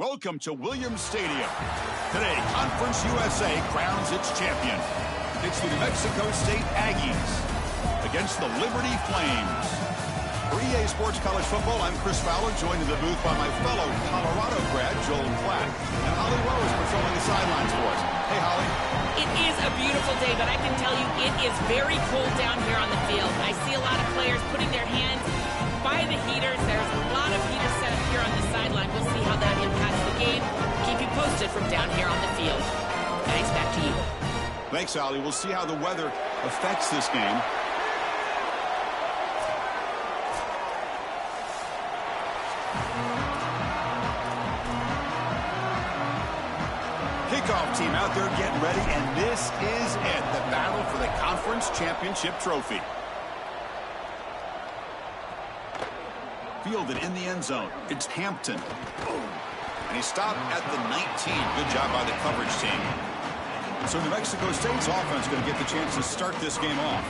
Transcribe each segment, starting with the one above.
Welcome to Williams Stadium. Today, Conference USA crowns its champion. It's the New Mexico State Aggies against the Liberty Flames. For EA Sports College Football, I'm Chris Fowler, joined in the booth by my fellow Colorado grad, Joel Platt. And Holly Rose patrolling the sidelines for us. Hey, Holly. It is a beautiful day, but I can tell you it is very cold down here on the field. I see a lot of players putting their hands by the heaters. There's a lot of heaters set up here on the sideline. We'll see how that impacts the game. Keep you posted from down here on the field. Thanks, back to you. Thanks, Holly. We'll see how the weather affects this game. Kickoff team out there getting ready, and this is it, the battle for the Conference Championship trophy. Fielded in the end zone. It's Hampton. And he stopped at the 19. Good job by the coverage team. So New Mexico State's offense going to get the chance to start this game off.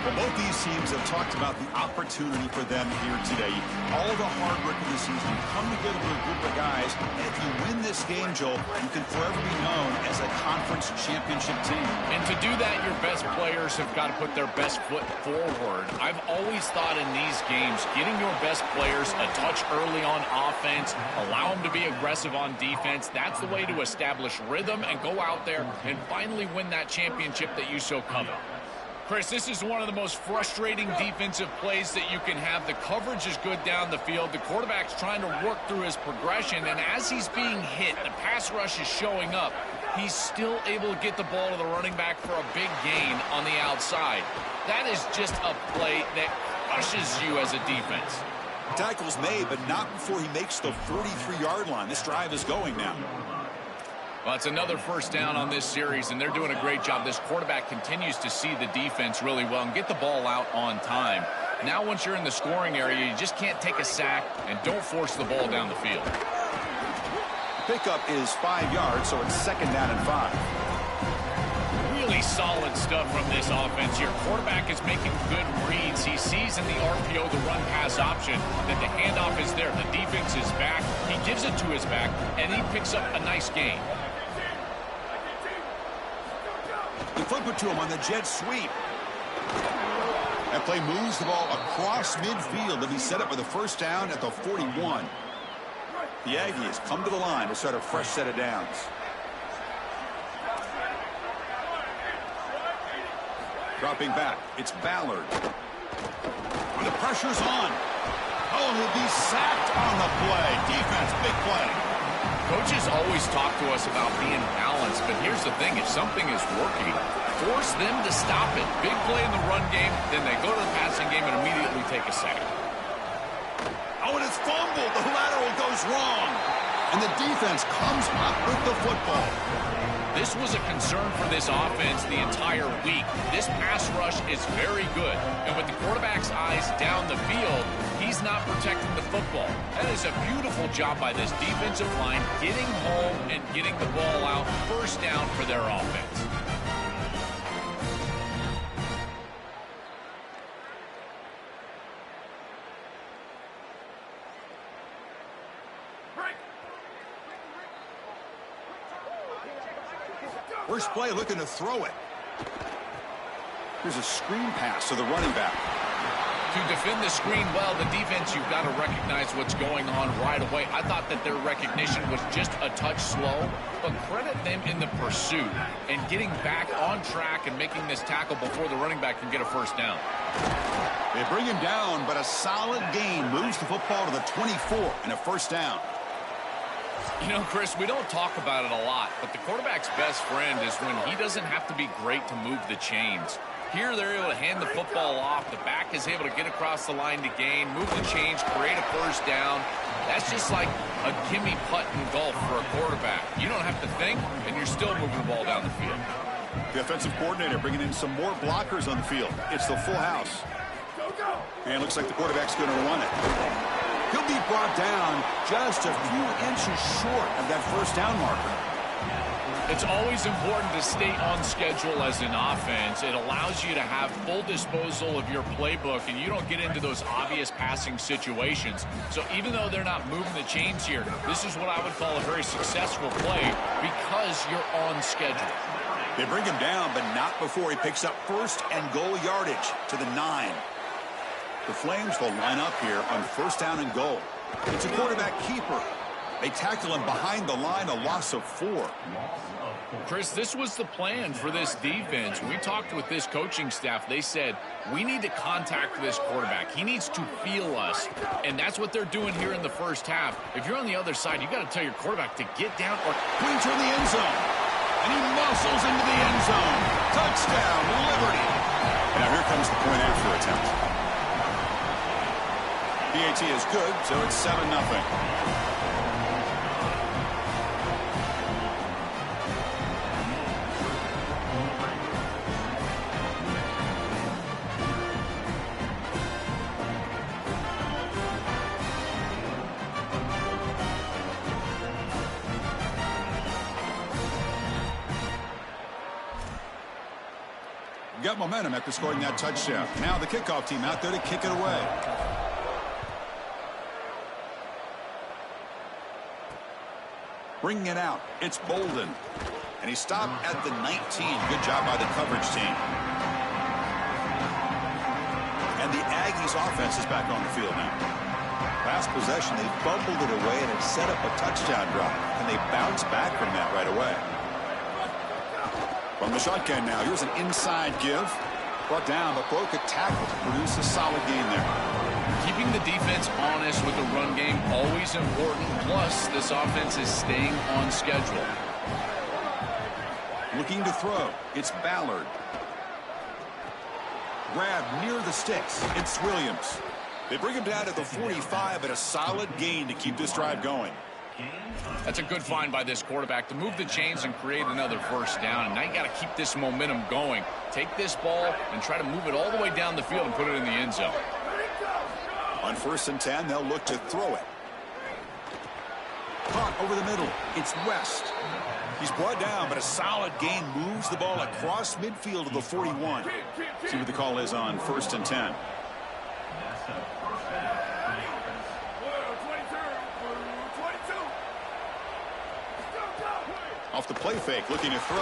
Well, both these teams have talked about the opportunity for them here today. All the hard work of the season come together with a group of guys. And if you win this game, Joel, you can forever be known as a conference championship team. And to do that, your best players have got to put their best foot forward. I've always thought in these games, getting your best players a touch early on offense, allow them to be aggressive on defense, that's the way to establish rhythm and go out there and finally win that championship that you so covet. Chris, this is one of the most frustrating defensive plays that you can have. The coverage is good down the field. The quarterback's trying to work through his progression, and as he's being hit, the pass rush is showing up. He's still able to get the ball to the running back for a big gain on the outside. That is just a play that crushes you as a defense. Tackle's made, but not before he makes the 43-yard line. This drive is going now. Well, it's another first down on this series, and they're doing a great job. This quarterback continues to see the defense really well and get the ball out on time. Now, once you're in the scoring area, you just can't take a sack and don't force the ball down the field. Pickup is 5 yards, so it's second down and 5. Really solid stuff from this offense. Your quarterback is making good reads. He sees in the RPO the run-pass option that the handoff is there. The defense is back. He gives it to his back, and he picks up a nice gain. They flip it to him on the jet sweep. That play moves the ball across midfield to be set up with a first down at the 41. The Aggies come to the line to start a fresh set of downs. Dropping back, it's Ballard. The pressure's on. Oh, he'll be sacked on the play. Defense, big play. Coaches always talk to us about being balanced, but here's the thing. If something is working, force them to stop it. Big play in the run game, then they go to the passing game and immediately take a sack. Oh, and it's fumbled. The lateral goes wrong. And the defense comes up with the football. This was a concern for this offense the entire week. This pass rush is very good. And with the quarterback's eyes down the field, he's not protecting the football. That is a beautiful job by this defensive line, getting home and getting the ball out, first down for their offense. First play looking to throw it. Here's a screen pass to the running back. To defend the screen well, the defense, you've got to recognize what's going on right away. I thought that their recognition was just a touch slow, but credit them in the pursuit and getting back on track and making this tackle before the running back can get a first down. They bring him down, but a solid gain moves the football to the 24 and a first down. You know, Chris, we don't talk about it a lot, but the quarterback's best friend is when he doesn't have to be great to move the chains. Here, they're able to hand the football off. The back is able to get across the line to gain, move the chains, create a first down. That's just like a gimme putt in golf for a quarterback. You don't have to think, and you're still moving the ball down the field. The offensive coordinator bringing in some more blockers on the field. It's the full house. And it looks like the quarterback's going to run it. He'll be brought down just a few inches short of that first down marker. It's always important to stay on schedule as an offense. It allows you to have full disposal of your playbook, and you don't get into those obvious passing situations. So even though they're not moving the chains here, this is what I would call a very successful play because you're on schedule. They bring him down, but not before he picks up first and goal yardage to the 9. The Flames will line up here on first down and goal. It's a quarterback keeper. They tackle him behind the line, a loss of 4. Chris, this was the plan for this defense. We talked with this coaching staff. They said, we need to contact this quarterback. He needs to feel us. And that's what they're doing here in the first half. If you're on the other side, you got to tell your quarterback to get down or Pointer in the end zone. And he muscles into the end zone. Touchdown, Liberty. Now here comes the point after attempt. PAT is good, so it's 7-0. Got momentum after scoring that touchdown. Now the kickoff team out there to kick it away. Bringing it out, it's Bolden. And he stopped at the 19. Good job by the coverage team. And the Aggies offense is back on the field now. Last possession, they fumbled it away and it set up a touchdown drive. And they bounced back from that right away. From the shotgun now, here's an inside give. Brought down, but broke a tackle to produce a solid gain there. Keeping the defense honest with the run game, always important. Plus, this offense is staying on schedule. Looking to throw. It's Ballard. Grab near the sticks. It's Williams. They bring him down at the 45, but a solid gain to keep this drive going. That's a good find by this quarterback to move the chains and create another first down. And now you got to keep this momentum going. Take this ball and try to move it all the way down the field and put it in the end zone. On 1st and 10, they'll look to throw it. Caught over the middle. It's West. He's brought down, but a solid gain moves the ball across midfield to the 41. See what the call is on 1st and 10. Off the play fake, looking to throw.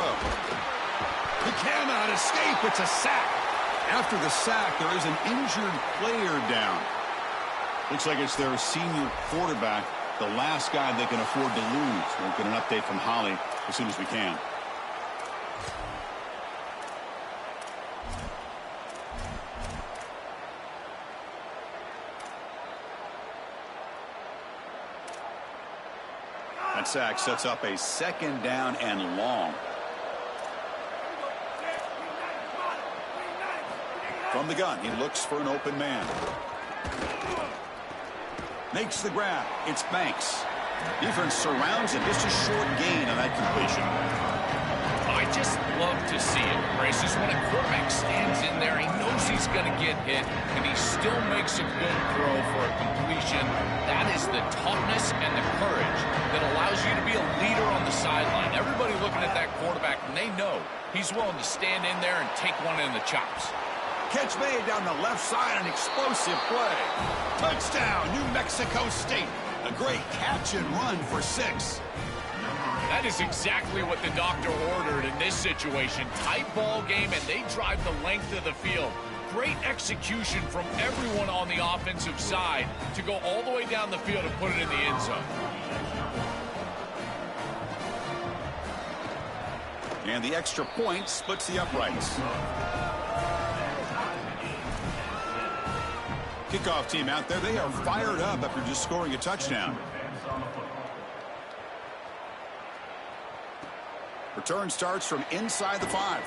He cannot escape. It's a sack. After the sack, there is an injured player down. Looks like it's their senior quarterback, the last guy they can afford to lose. We'll get an update from Holly as soon as we can. That sack sets up a 2nd down and long. From the gun, he looks for an open man. Makes the grab. It's Banks. Defense surrounds him. Just a short gain on that completion. I just love to see it, Grace. Just when a quarterback stands in there, he knows he's going to get hit, and he still makes a good throw for a completion. That is the toughness and the courage that allows you to be a leader on the sideline. Everybody looking at that quarterback, and they know he's willing to stand in there and take one in the chops. Catch made down the left side, an explosive play. Touchdown, New Mexico State. A great catch and run for 6. That is exactly what the doctor ordered in this situation. Tight ball game, and they drive the length of the field. Great execution from everyone on the offensive side to go all the way down the field and put it in the end zone. And the extra point splits the uprights. Kickoff team out there, they are fired up after just scoring a touchdown. Return starts from inside the 5.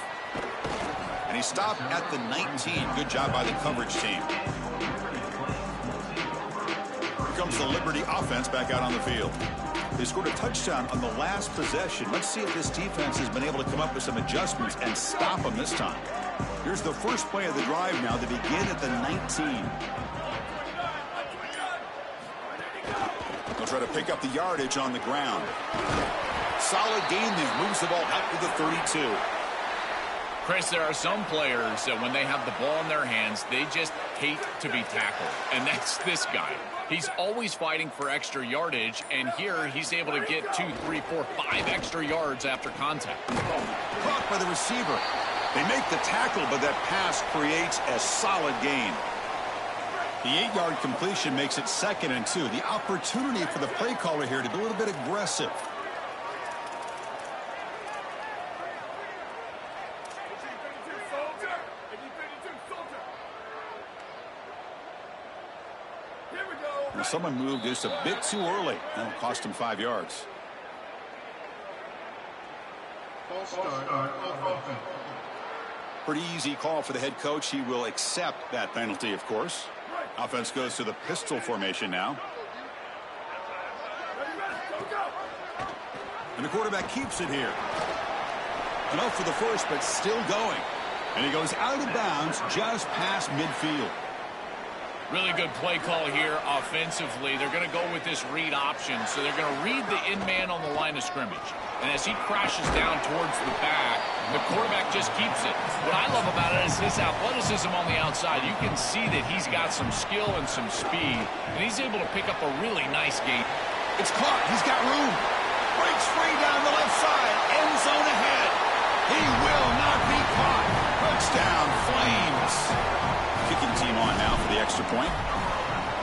And he stopped at the 19. Good job by the coverage team. Here comes the Liberty offense back out on the field. They scored a touchdown on the last possession. Let's see if this defense has been able to come up with some adjustments and stop them this time. Here's the first play of the drive now. They begin at the 19. They'll try to pick up the yardage on the ground. Solid gain there. Moves the ball out to the 32. Chris, there are some players that when they have the ball in their hands, they just hate to be tackled. And that's this guy. He's always fighting for extra yardage, and here he's able to get 2, 3, 4, 5 extra yards after contact. Caught by the receiver. They make the tackle, but that pass creates a solid gain. The 8-yard completion makes it 2nd and 2. The opportunity for the play caller here to be a little bit aggressive. Well, someone moved just a bit too early. That'll cost him 5 yards. Pretty easy call for the head coach. He will accept that penalty, of course. Offense goes to the pistol formation now. And the quarterback keeps it here. Enough for the first, but still going. And he goes out of bounds just past midfield. Really good play call here offensively. They're going to go with this read option. So they're going to read the in-man on the line of scrimmage. And as he crashes down towards the back, the quarterback just keeps it. What I love about it is his athleticism on the outside. You can see that he's got some skill and some speed. And he's able to pick up a really nice gain. It's caught. He's got room. Breaks free down the left side. End zone ahead. He will not be caught. Touchdown, Flames. Kicking team on now for the extra point.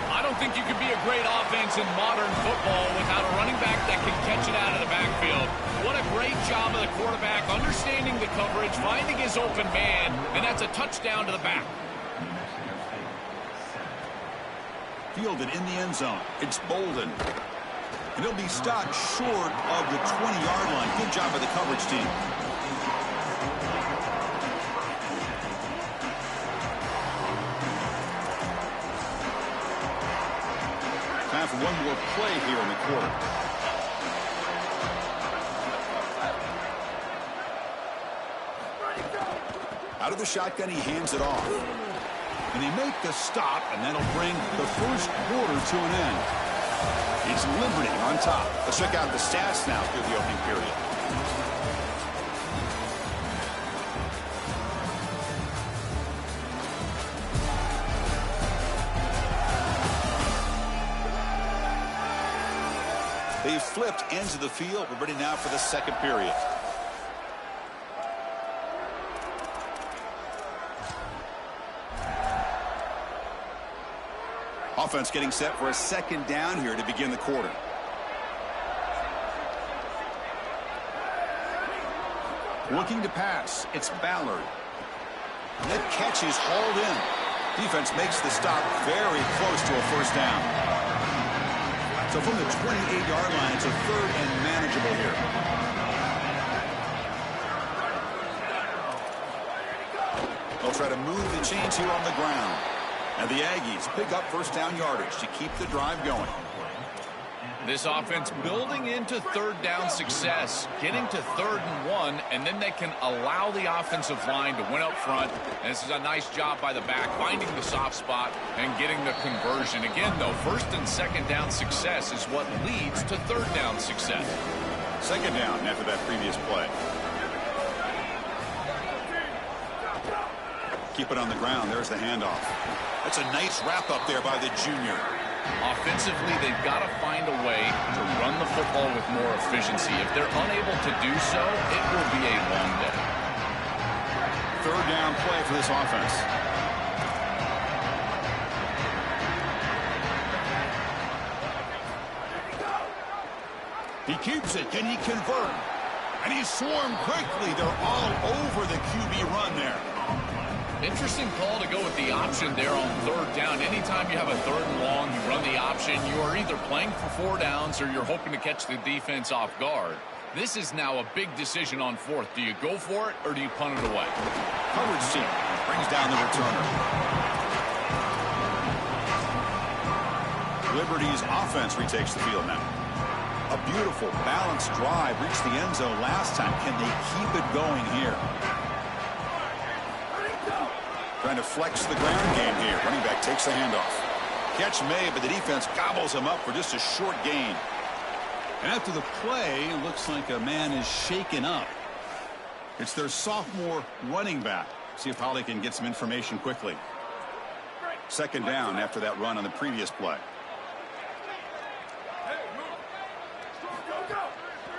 I don't think you could be a great offense in modern football without a running back that can catch it out of the backfield. What a great job of the quarterback, understanding the coverage, finding his open man, and that's a touchdown to the back. Fielded in the end zone. It's Bolden. And he'll be stopped short of the 20-yard line. Good job by the coverage team. Time for one more play here in the quarter. Out of the shotgun, he hands it off. And they make the stop, and that'll bring the first quarter to an end. It's Liberty on top. Let's check out the stats now through the opening period. They've flipped ends of the field. We're ready now for the second period. Offense getting set for a second down here to begin the quarter. Looking to pass. It's Ballard. And that catch is hauled in. Defense makes the stop very close to a first down. So from the 28-yard line, it's a third and manageable here. They'll try to move the chains here on the ground. And the Aggies pick up first down yardage to keep the drive going. This offense building into third down success, getting to 3rd and 1, and then they can allow the offensive line to win up front. And this is a nice job by the back, finding the soft spot and getting the conversion. Again, though, 1st and 2nd down success is what leads to 3rd down success. 2nd down after that previous play. Keep it on the ground. There's the handoff. That's a nice wrap up there by the junior. Offensively, they've got to find a way to run the football with more efficiency. If they're unable to do so, it will be a long day. 3rd down play for this offense. He keeps it. Can he convert? And he's swarmed quickly. They're all over the QB run there. Interesting call to go with the option there on 3rd down. Anytime you have a 3rd and long, you run the option, you are either playing for 4 downs or you're hoping to catch the defense off guard. This is now a big decision on 4th. Do you go for it or do you punt it away? Coverage team brings down the returner. Liberty's offense retakes the field now. A beautiful, balanced drive. Reached the end zone last time. Can they keep it going here? Trying to flex the ground game here. Running back takes the handoff. Catch made, but the defense gobbles him up for just a short gain. After the play, it looks like a man is shaken up. It's their sophomore running back. See if Holly can get some information quickly. Second down after that run on the previous play.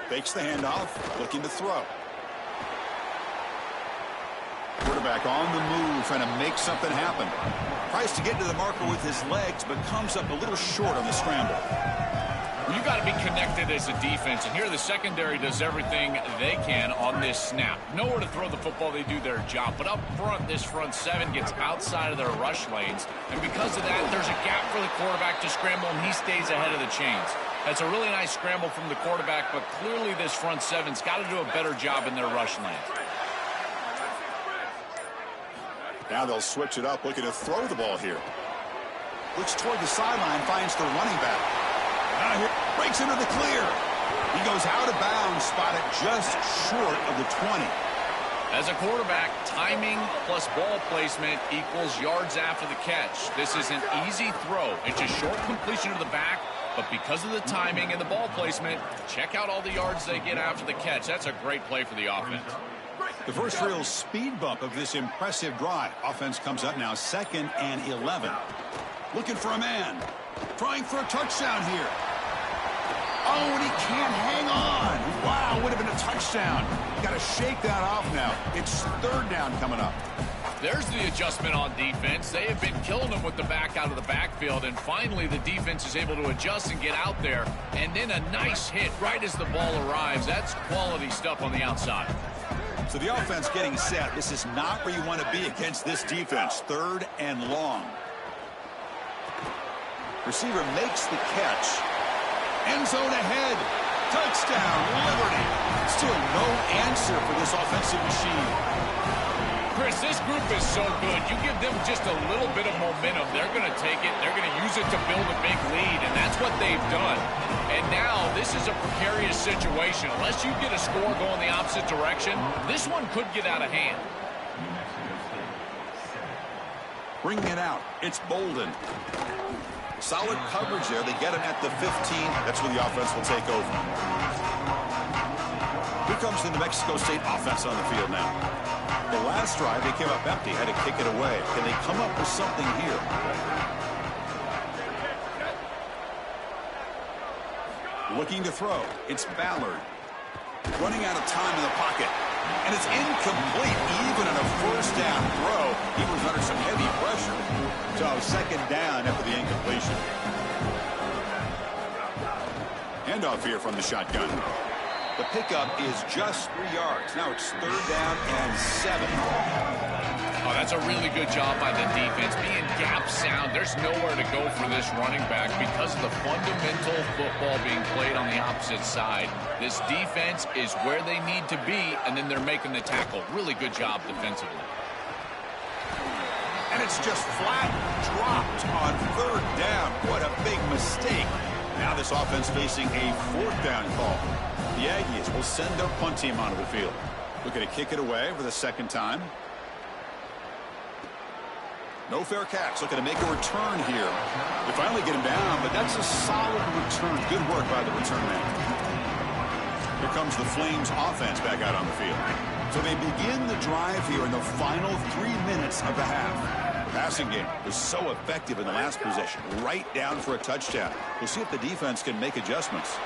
Fakes the handoff, looking to throw. Quarterback on the move, trying to make something happen. Tries to get to the marker with his legs, but comes up a little short on the scramble. You got to be connected as a defense, and here the secondary does everything they can on this snap. Nowhere to throw the football, they do their job. But up front, this front seven gets outside of their rush lanes, and because of that, there's a gap for the quarterback to scramble, and he stays ahead of the chains. That's a really nice scramble from the quarterback, but clearly this front seven's got to do a better job in their rush lanes. Now they'll switch it up, looking to throw the ball here. Looks toward the sideline, finds the running back. Now here, breaks into the clear. He goes out of bounds, spotted just short of the 20. As a quarterback, timing plus ball placement equals yards after the catch. This is an easy throw. It's a short completion to the back, but because of the timing and the ball placement, check out all the yards they get after the catch. That's a great play for the offense. The first real speed bump of this impressive drive. Offense comes up now 2nd and 11. Looking for a man. Trying for a touchdown here. Oh, and he can't hang on. Wow, would have been a touchdown. Got to shake that off now. It's 3rd down coming up. There's the adjustment on defense. They have been killing them with the back out of the backfield, and finally the defense is able to adjust and get out there. And then a nice hit right as the ball arrives. That's quality stuff on the outside. So the offense getting set. This is not where you want to be against this defense. 3rd and long. Receiver makes the catch. End zone ahead. Touchdown, Liberty. Still no answer for this offensive machine. Chris, this group is so good. You give them just a little bit of momentum, they're going to take it. They're going to use it to build a big lead, and that's what they've done. And now this is a precarious situation. Unless you get a score going the opposite direction, this one could get out of hand. Bringing it out. It's Bolden. Solid coverage there. They get him at the 15. That's where the offense will take over. Here comes the New Mexico State offense on the field now. The last drive, they came up empty, had to kick it away. Can they come up with something here? Looking to throw. It's Ballard. Running out of time in the pocket. And it's incomplete, even on a 1st down throw. He was under some heavy pressure. So 2nd down after the incompletion. Handoff here from the shotgun. The pickup is just 3 yards. Now it's 3rd down and 7. Oh, that's a really good job by the defense. Being gap sound, there's nowhere to go for this running back because of the fundamental football being played on the opposite side. This defense is where they need to be, and then they're making the tackle. Really good job defensively. And it's just flat dropped on 3rd down. What a big mistake. Now this offense facing a 4th down call. The Aggies will send their punt team onto the field. Looking to kick it away for the 2nd time. No fair catch. Looking to make a return here. They finally get him down, but that's a solid return. Good work by the return man. Here comes the Flames offense back out on the field. So they begin the drive here in the final 3 minutes of the half. The passing game was so effective in the last possession. Right down for a touchdown. We'll see if the defense can make adjustments.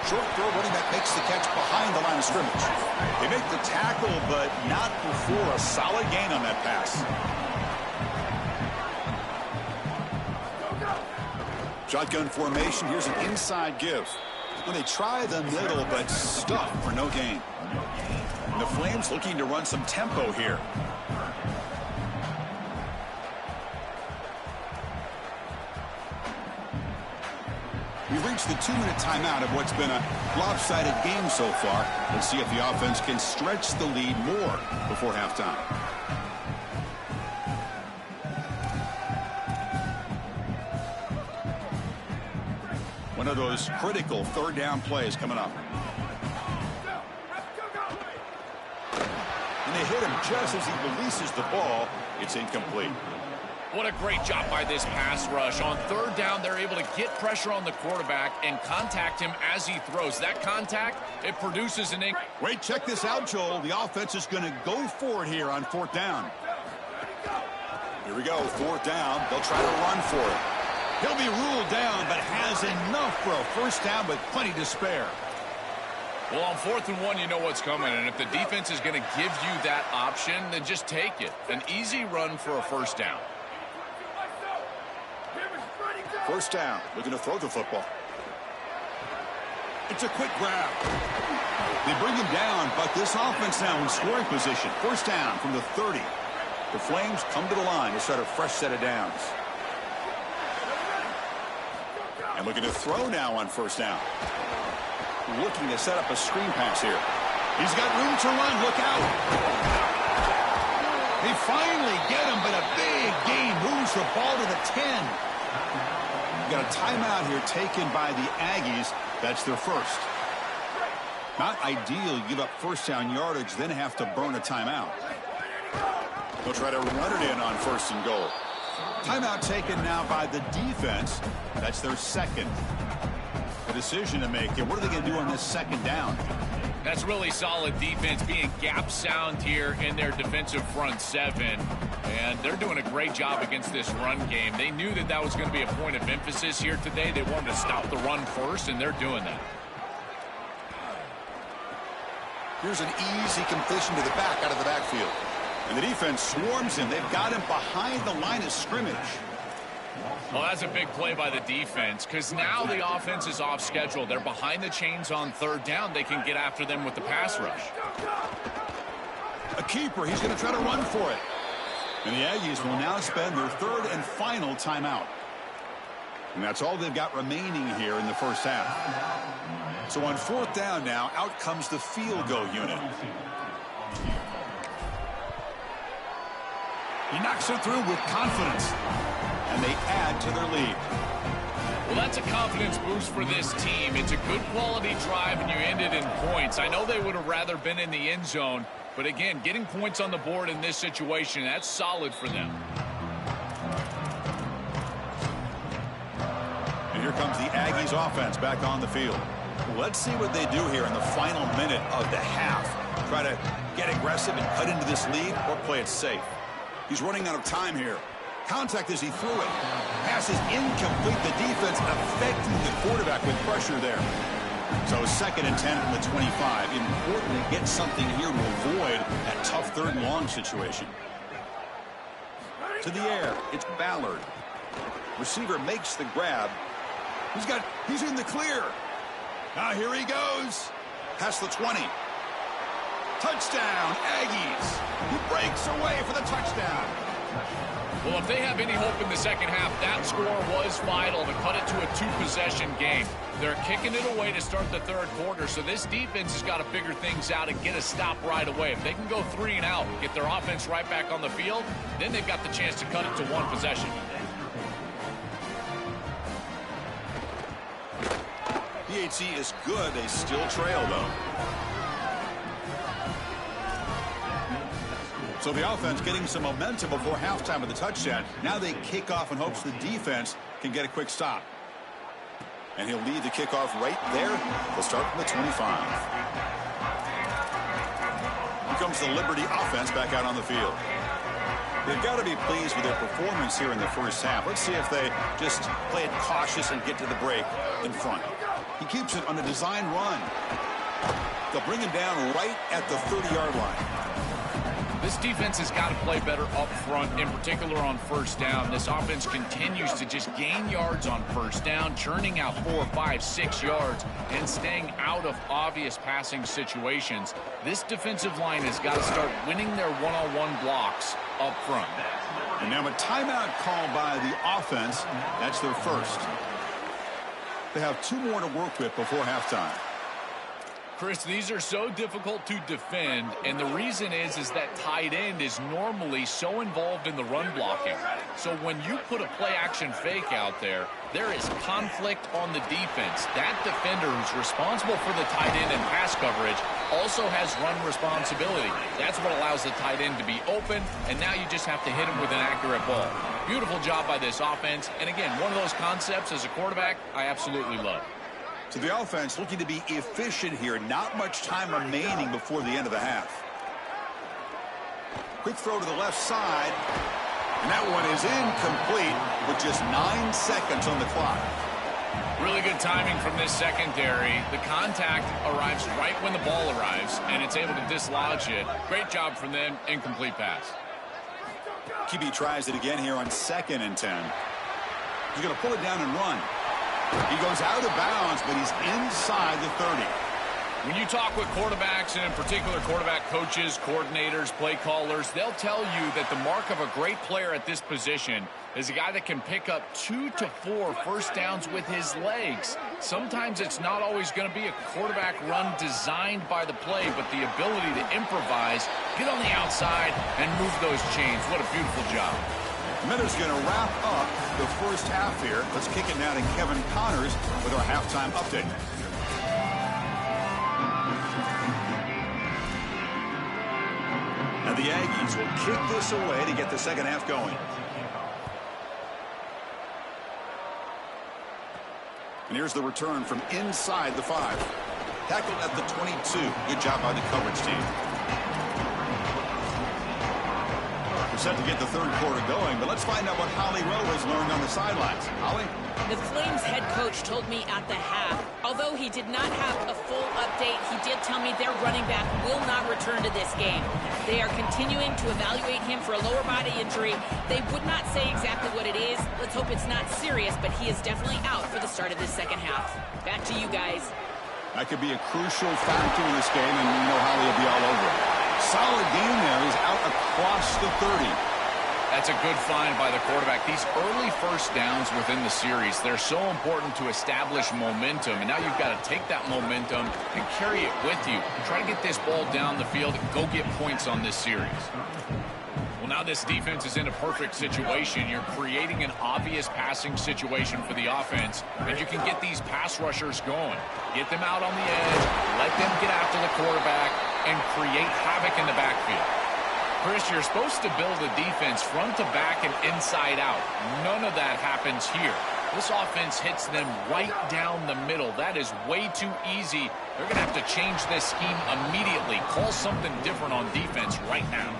Short throw, running back makes the catch behind the line of scrimmage. They make the tackle, but not before a solid gain on that pass. Shotgun formation. Here's an inside give. When they try the middle, but stuck for no gain. And the Flames looking to run some tempo here. We've reached the 2-minute timeout of what's been a lopsided game so far. Let's see if the offense can stretch the lead more before halftime. One of those critical 3rd down plays coming up. And they hit him just as he releases the ball. It's incomplete. What a great job by this pass rush. On third down, they're able to get pressure on the quarterback and contact him as he throws. That contact, it produces an... Wait, check this out, Joel. The offense is going to go for it here on fourth down. Here we go, fourth down. They'll try to run for it. He'll be ruled down, but has enough for a first down with plenty to spare. Well, on 4th and 1, you know what's coming, and if the defense is going to give you that option, then just take it. An easy run for a first down. First down, looking to throw the football. It's a quick grab. They bring him down, but this offense now in scoring position. First down from the 30. The Flames come to the line to start a fresh set of downs. And looking to throw now on first down. Looking to set up a screen pass here. He's got room to run. Look out. They finally get him, but a big gain moves the ball to the 10. Got a timeout here taken by the Aggies. That's their first. Not ideal. You give up first down yardage, then have to burn a timeout. They'll try to run it in on first and goal. Timeout taken now by the defense. That's their second. A decision to make here. What are they going to do on this second down? That's really solid defense, being gap sound here in their defensive front seven. And they're doing a great job against this run game. They knew that that was going to be a point of emphasis here today. They wanted to stop the run first, and they're doing that. Here's an easy completion to the back out of the backfield. And the defense swarms him. They've got him behind the line of scrimmage. Well, that's a big play by the defense because now the offense is off schedule. They're behind the chains on third down. They can get after them with the pass rush. A keeper. He's going to try to run for it. And the Aggies will now spend their third and final timeout. And that's all they've got remaining here in the first half. So on fourth down now, out comes the field goal unit. He knocks it through with confidence. And they add to their lead. Well, that's a confidence boost for this team. It's a good quality drive, and you end it in points. I know they would have rather been in the end zone, but again, getting points on the board in this situation, that's solid for them. And here comes the Aggies offense back on the field. Let's see what they do here in the final minute of the half. Try to get aggressive and cut into this lead or play it safe. He's running out of time here. Contact as he threw it. Pass is incomplete. The defense affecting the quarterback with pressure there. So 2nd and 10 from the 25. Important to get something here to avoid that tough third and long situation. To the air. It's Ballard. Receiver makes the grab. He's in the clear. Now here he goes. Past the 20. Touchdown, Aggies. He breaks away for the touchdown. Well, if they have any hope in the second half, that score was vital to cut it to a two-possession game. They're kicking it away to start the third quarter, so this defense has got to figure things out and get a stop right away. If they can go 3 and out, get their offense right back on the field, then they've got the chance to cut it to one possession. PHC is good. They still trail, though. So the offense getting some momentum before halftime with the touchdown. Now they kick off in hopes the defense can get a quick stop. And he'll lead the kickoff right there. They'll start from the 25. Here comes the Liberty offense back out on the field. They've got to be pleased with their performance here in the first half. Let's see if they just play it cautious and get to the break in front. He keeps it on a design run. They'll bring him down right at the 30-yard line. This defense has got to play better up front, in particular on first down. This offense continues to just gain yards on first down, churning out 4, 5, 6 yards, and staying out of obvious passing situations. This defensive line has got to start winning their one-on-one blocks up front. And now a timeout called by the offense. That's their first. They have 2 more to work with before halftime. Chris, these are so difficult to defend, and the reason is that tight end is normally so involved in the run blocking. So when you put a play-action fake out there, there is conflict on the defense. That defender who's responsible for the tight end and pass coverage also has run responsibility. That's what allows the tight end to be open, and now you just have to hit him with an accurate ball. Beautiful job by this offense. And again, one of those concepts as a quarterback I absolutely love. So the offense looking to be efficient here. Not much time remaining before the end of the half. Quick throw to the left side. And that one is incomplete with just 9 seconds on the clock. Really good timing from this secondary. The contact arrives right when the ball arrives, and it's able to dislodge it. Great job from them. Incomplete pass. QB tries it again here on 2nd and 10. He's going to pull it down and run. He goes out of bounds, but he's inside the 30. When you talk with quarterbacks, and in particular quarterback coaches, coordinators, play callers, they'll tell you that the mark of a great player at this position is a guy that can pick up 2 to 4 first downs with his legs. Sometimes it's not always going to be a quarterback run designed by the play, but the ability to improvise, get on the outside, and move those chains. What a beautiful job. Miller's going to wrap up the first half here. Let's kick it now to Kevin Connors with our halftime update. Now the Aggies will kick this away to get the second half going. And here's the return from inside the 5. Tackled at the 22. Good job by the coverage team. We're set to get the third quarter going, but let's find out what Holly Rowe has learned on the sidelines. Holly? The Flames head coach told me at the half, although he did not have a full update, he did tell me their running back will not return to this game. They are continuing to evaluate him for a lower body injury. They would not say exactly what it is. Let's hope it's not serious, but he is definitely out for the start of this second half. Back to you guys. That could be a crucial factor in this game, and we know Holly will be all over it. Solid game there. He's out across the 30. That's a good find by the quarterback. These early first downs within the series, they're so important to establish momentum. And now you've got to take that momentum and carry it with you. Try to get this ball down the field and go get points on this series. Well, now this defense is in a perfect situation. You're creating an obvious passing situation for the offense, and you can get these pass rushers going. Get them out on the edge, let them get after the quarterback, and create havoc in the backfield. Chris, you're supposed to build a defense front to back and inside out. None of that happens here. This offense hits them right down the middle. That is way too easy. They're going to have to change this scheme immediately. Call something different on defense right now.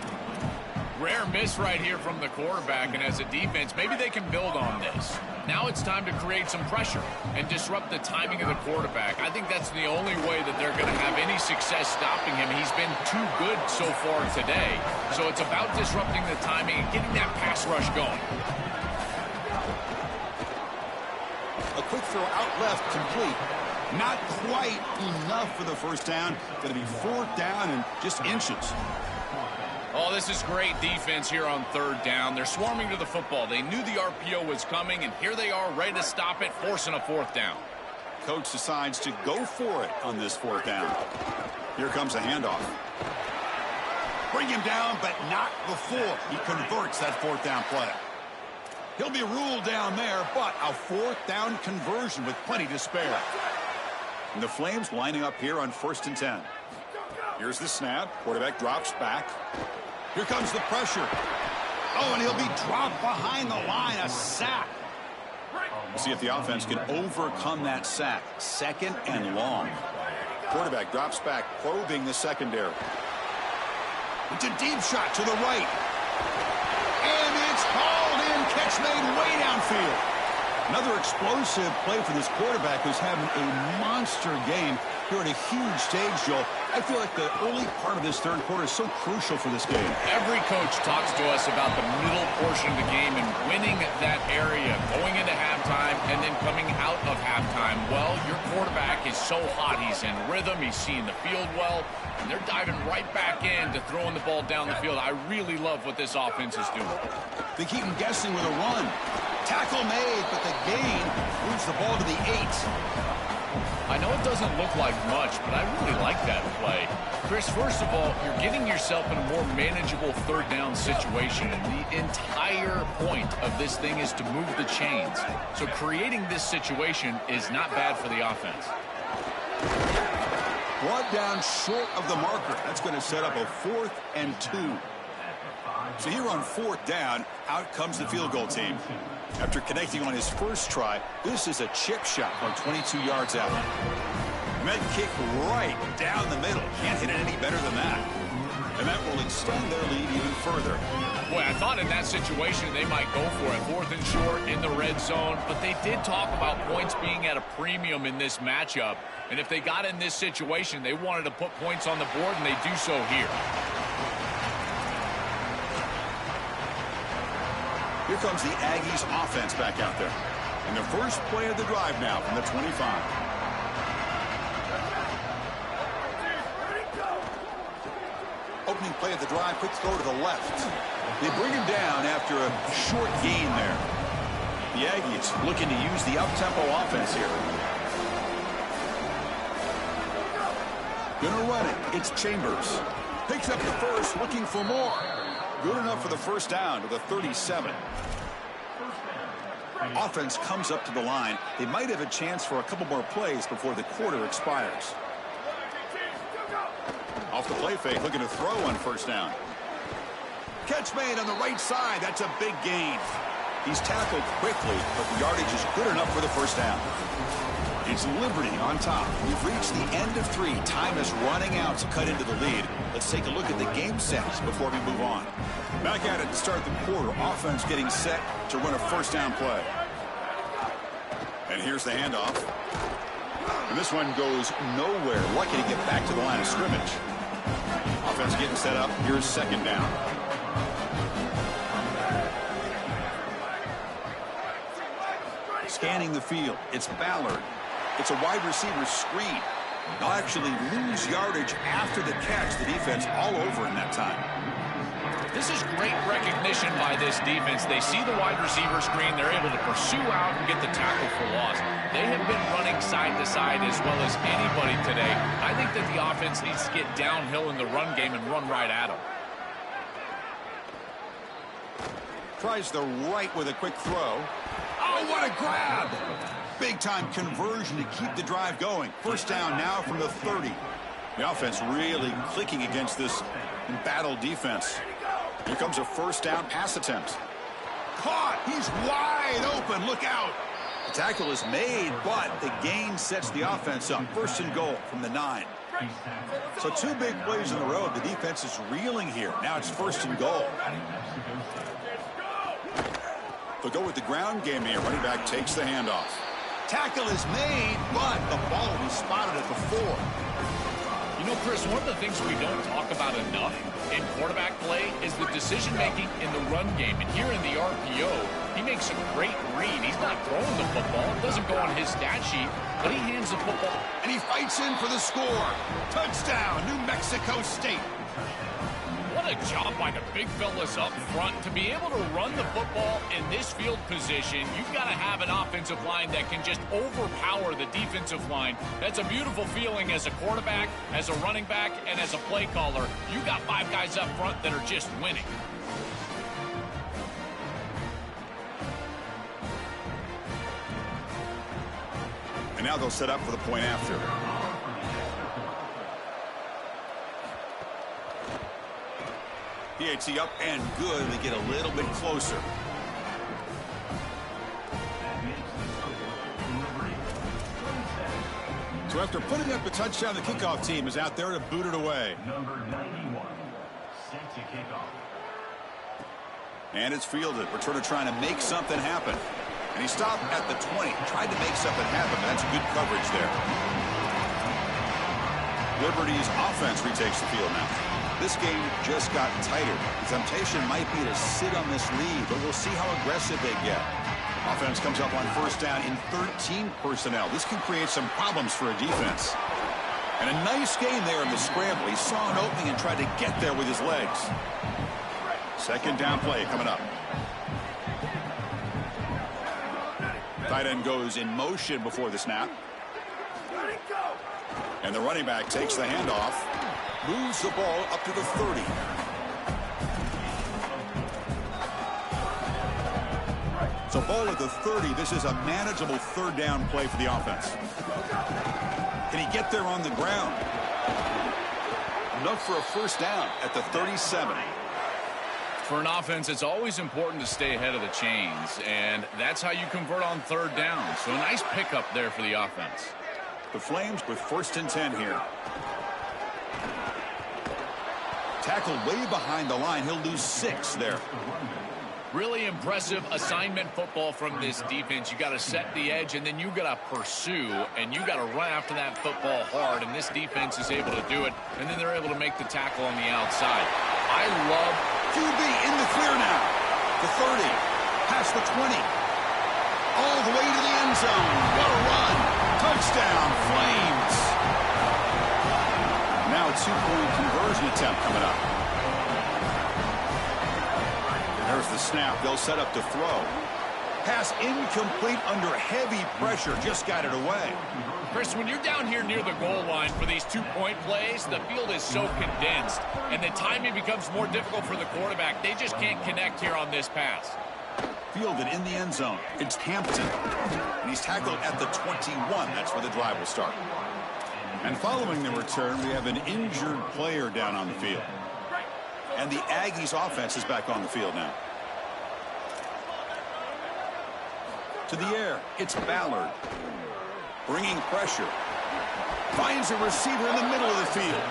Rare miss right here from the quarterback, and as a defense, maybe they can build on this. Now it's time to create some pressure and disrupt the timing of the quarterback. I think that's the only way that they're going to have any success stopping him. He's been too good so far today. So it's about disrupting the timing and getting that pass rush going. A quick throw out left, complete. Not quite enough for the first down. Going to be 4th down and just inches. Oh, this is great defense here on 3rd down. They're swarming to the football. They knew the RPO was coming, and here they are ready to stop it, forcing a 4th down. Coach decides to go for it on this 4th down. Here comes a handoff. Bring him down, but not before he converts that 4th down play. He'll be ruled down there, but a 4th down conversion with plenty to spare. And the Flames lining up here on 1st and 10. Here's the snap. Quarterback drops back. Here comes the pressure. Oh, and he'll be dropped behind the line. A sack. We'll see if the offense can overcome that sack. 2nd and long. Quarterback drops back, probing the secondary. It's a deep shot to the right. And it's hauled in. Catch made way downfield. Another explosive play for this quarterback who's having a monster game here at a huge stage, Joel. I feel like the early part of this 3rd quarter is so crucial for this game. Every coach talks to us about the middle portion of the game and winning that area, going into halftime and then coming out of halftime. Well, your quarterback is so hot. He's in rhythm. He's seeing the field well, and they're diving right back in to throwing the ball down the field. I really love what this offense is doing. They keep him guessing with a run. Tackle made, but the gain moves the ball to the 8. I know it doesn't look like much, but I really like that play. Chris, first of all, you're getting yourself in a more manageable 3rd down situation. And the entire point of this thing is to move the chains. So creating this situation is not bad for the offense. Brought down short of the marker. That's going to set up a 4th and 2. So here on 4th down, out comes the field goal team. After connecting on his first try, this is a chip shot from 22 yards out. And that kick right down the middle. Can't hit it any better than that. And that will extend their lead even further. Boy, I thought in that situation they might go for it. 4th and short in the red zone. But they did talk about points being at a premium in this matchup. And if they got in this situation, they wanted to put points on the board, and they do so here. Here comes the Aggies offense back out there. And the first play of the drive now from the 25. Opening play of the drive, quick throw to the left. They bring him down after a short gain there. The Aggies looking to use the up-tempo offense here. Gonna run it. It's Chambers. Picks up the first, looking for more. Good enough for the first down to the 37. Offense comes up to the line. They might have a chance for a couple more plays before the quarter expires. Off the play fake, looking to throw on first down. Catch made on the right side. That's a big gain. He's tackled quickly, but the yardage is good enough for the first down. It's Liberty on top. We've reached the end of 3. Time is running out to cut into the lead. Let's take a look at the game sets before we move on. Back at it to start the quarter. Offense getting set to run a first down play. And here's the handoff. And this one goes nowhere. Lucky to get back to the line of scrimmage. Offense getting set up. Here's second down. Scanning the field. It's Ballard. It's a wide receiver screen. They'll actually lose yardage after the catch. The defense all over in that time. This is great recognition by this defense. They see the wide receiver screen. They're able to pursue out and get the tackle for loss. They have been running side to side as well as anybody today. I think that the offense needs to get downhill in the run game and run right at them. Tries the right with a quick throw. Oh, what a grab! Big-time conversion to keep the drive going. First down now from the 30. The offense really clicking against this embattled defense. Here comes a first down pass attempt. Caught! He's wide open. Look out! The tackle is made, but the gain sets the offense up. First and goal from the 9. So 2 big plays in a row. The defense is reeling here. Now it's first and goal. They'll go with the ground game here. Running back takes the handoff. Tackle is made, but the ball was spotted at the 4. You know, Chris, one of the things we don't talk about enough in quarterback play is the decision-making in the run game. And here in the RPO, he makes a great read. He's not throwing the football. It doesn't go on his stat sheet, but he hands the football. And he fights in for the score. Touchdown, New Mexico State. What a job by the big fellas up front. To be able to run the football in this field position, you've got to have an offensive line that can just overpower the defensive line. That's a beautiful feeling as a quarterback, as a running back, and as a play caller. You got 5 guys up front that are just winning. And now they'll set up for the point after. PAT up and good. They get a little bit closer. So after putting up a touchdown, the kickoff team is out there to boot it away. Number 91, set to kick off. And it's fielded. Returner trying to make something happen. And he stopped at the 20. Tried to make something happen, but that's good coverage there. Liberty's offense retakes the field now. This game just got tighter. The temptation might be to sit on this lead, but we'll see how aggressive they get. Offense comes up on first down in 13 personnel. This can create some problems for a defense. And a nice gain there in the scramble. He saw an opening and tried to get there with his legs. Second down play coming up. Tight end goes in motion before the snap. And the running back takes the handoff. Moves the ball up to the 30. So ball at the 30. This is a manageable third down play for the offense. Can he get there on the ground? Enough for a first down at the 37. For an offense, it's always important to stay ahead of the chains, and that's how you convert on third down. So a nice pickup there for the offense. The Flames with 1st and 10 here. Tackled way behind the line. He'll lose 6 there. Really impressive assignment football from this defense. You got to set the edge, and then you got to pursue, and you got to run after that football hard, and this defense is able to do it, and then they're able to make the tackle on the outside. I love QB in the clear now. The 30, past the 20, all the way to the end zone. What a run. Touchdown, Flames. Now a 2-point conversion attempt coming up. There's the snap. They'll set up to throw. Pass incomplete under heavy pressure. Just got it away. Chris, when you're down here near the goal line for these 2-point plays, the field is so condensed, and the timing becomes more difficult for the quarterback. They just can't connect here on this pass. Fielded in the end zone. It's Hampton. And he's tackled at the 21. That's where the drive will start. And following the return, we have an injured player down on the field. And the Aggies offense is back on the field now. To the air, it's Ballard. Bringing pressure. Finds a receiver in the middle of the field.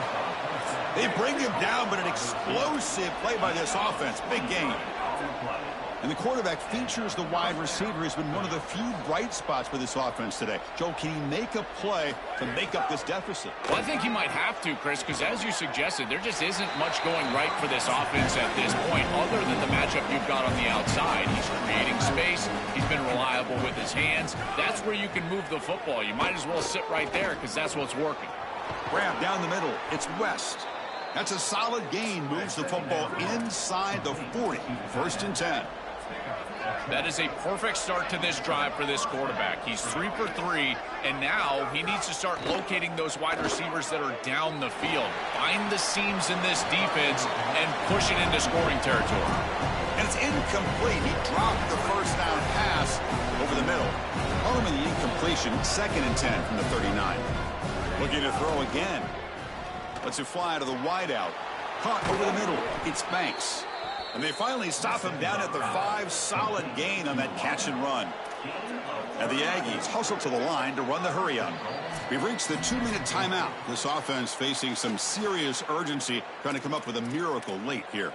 They bring him down, but an explosive play by this offense. Big game. And the quarterback features the wide receiver. He's been one of the few bright spots for this offense today. Joe, can he make a play to make up this deficit? Well, I think he might have to, Chris, because as you suggested, there just isn't much going right for this offense at this point, other than the matchup you've got on the outside. He's creating space. He's been reliable with his hands. That's where you can move the football. You might as well sit right there because that's what's working. Grab down the middle. It's West. That's a solid gain. Moves the football inside the 40. 1st and 10. That is a perfect start to this drive for this quarterback. He's 3 for 3, and now he needs to start locating those wide receivers that are down the field. Find the seams in this defense and push it into scoring territory. And it's incomplete. He dropped the first down pass over the middle. Following the incompletion, 2nd and 10 from the 39. Looking to throw again. Lets it fly to the wideout. Caught over the middle. It's Banks. And they finally stop him down at the 5. Solid gain on that catch and run. And the Aggies hustle to the line to run the hurry up. We've reached the 2-minute timeout. This offense facing some serious urgency, trying to come up with a miracle late here.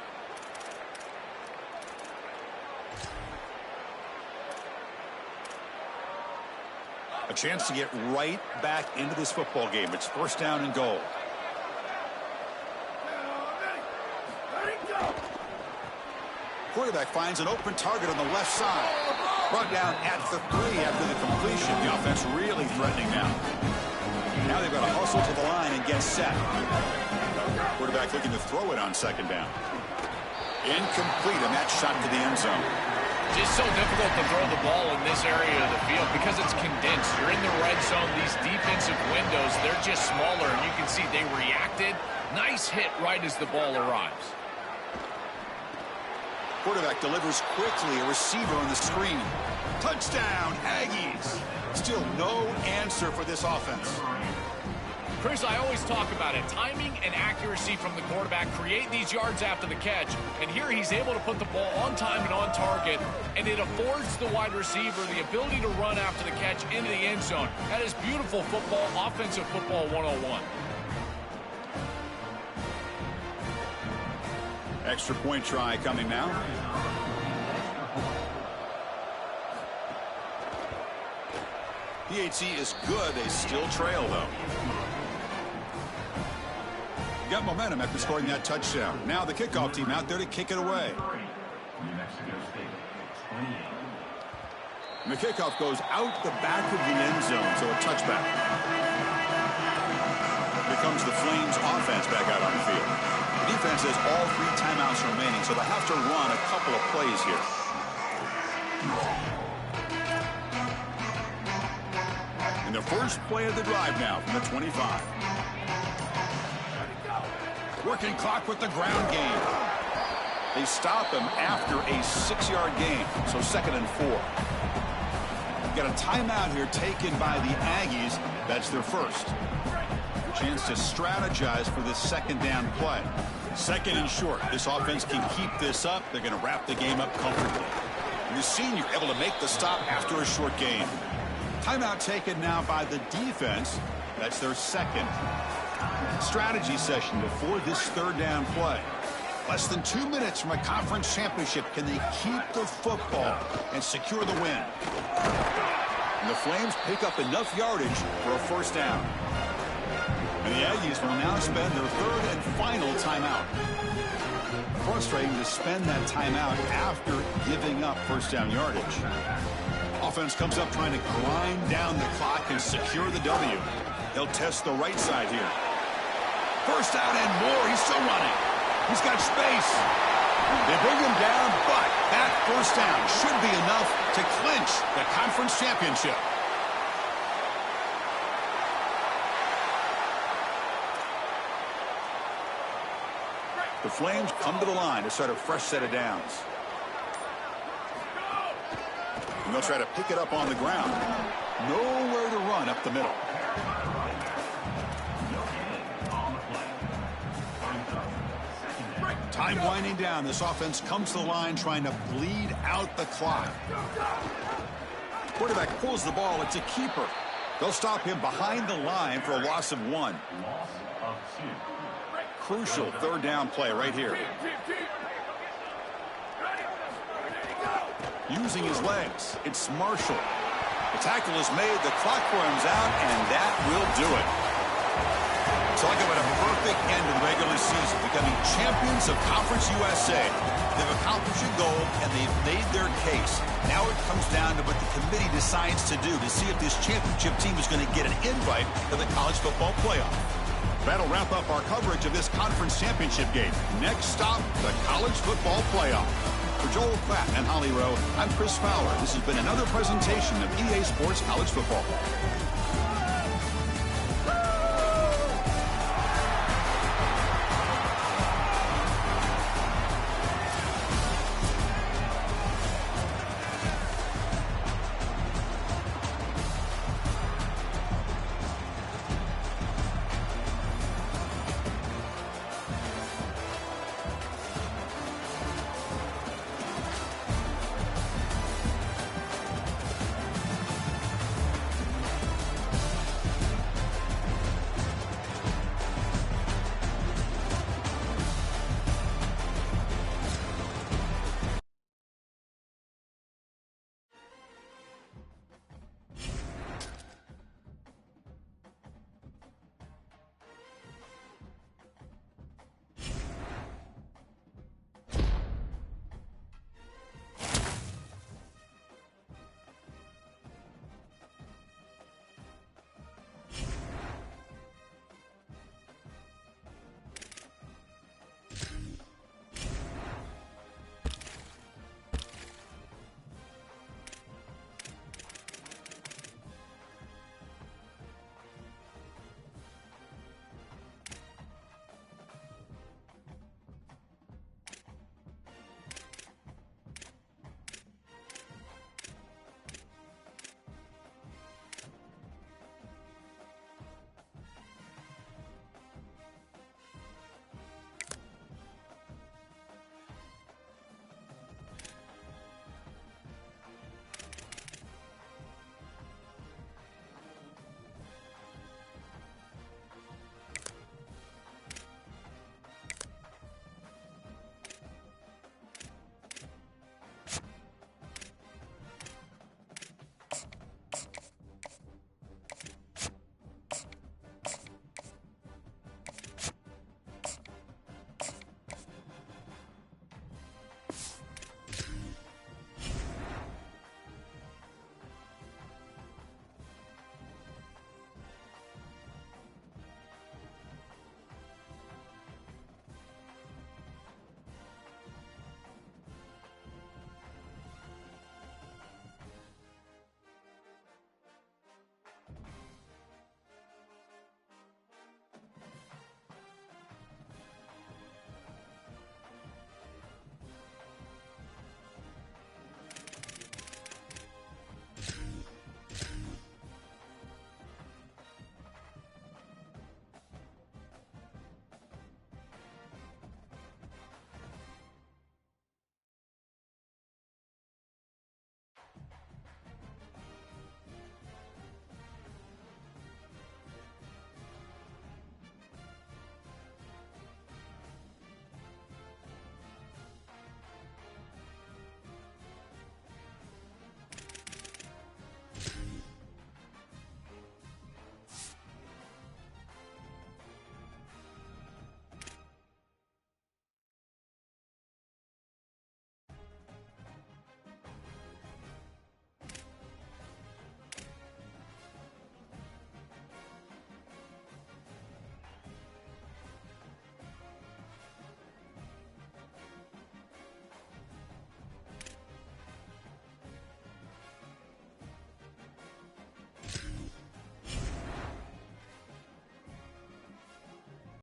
A chance to get right back into this football game. It's 1st down and goal. Quarterback finds an open target on the left side. Brought down at the 3 after the completion. The offense really threatening now. Now they've got to hustle to the line and get set. Quarterback looking to throw it on 2nd down. Incomplete, and that shot to the end zone. Just so difficult to throw the ball in this area of the field because it's condensed. You're in the red zone. These defensive windows, they're just smaller, and you can see they reacted. Nice hit right as the ball arrives. Quarterback delivers quickly. A receiver on the screen. Touchdown, Aggies. Still no answer for this offense. Chris, I always talk about it. Timing and accuracy from the quarterback create these yards after the catch. And here he's able to put the ball on time and on target. And it affords the wide receiver the ability to run after the catch into the end zone. That is beautiful football, offensive football 101. Extra point try coming now. PAT is good. They still trail, though. Got momentum after scoring that touchdown. Now the kickoff team out there to kick it away. And the kickoff goes out the back of the end zone, so a touchback. Here comes the Flames offense back out on the field. The defense has all 3 timeouts remaining, so they'll have to run a couple of plays here. And the first play of the drive now from the 25. Working clock with the ground game. They stop him after a 6-yard gain, so 2nd and 4. Got a timeout here taken by the Aggies. That's their first. A chance to strategize for this 2nd down play. Second and short. This offense can keep this up. They're going to wrap the game up comfortably. And the senior able to make the stop after a short gain. Timeout taken now by the defense. That's their second. Strategy session before this third down play. Less than 2 minutes from a conference championship. Can they keep the football and secure the win? And the Flames pick up enough yardage for a first down. And the Aggies will now spend their third and final timeout. Frustrating to spend that timeout after giving up first down yardage. Offense comes up trying to grind down the clock and secure the W. He'll test the right side here. First down and more. He's still running. He's got space. They bring him down, but that first down should be enough to clinch the conference championship. The Flames come to the line to start a fresh set of downs. And they'll try to pick it up on the ground. Nowhere to run up the middle. Time winding down. This offense comes to the line trying to bleed out the clock. Quarterback pulls the ball. It's a keeper. They'll stop him behind the line for a loss of 1. Loss of 2. Crucial third down play right here. Using his legs, it's Marshall. The tackle is made, the clock runs out, and that will do it. Talk about a perfect end to the regular season, becoming champions of Conference USA. They've accomplished a goal, and they've made their case. Now it comes down to what the committee decides to do to see if this championship team is going to get an invite to the college football playoff. That'll wrap up our coverage of this conference championship game. Next stop, the college football playoff. For Joel Klatt and Holly Rowe, I'm Chris Fowler. This has been another presentation of EA Sports College Football.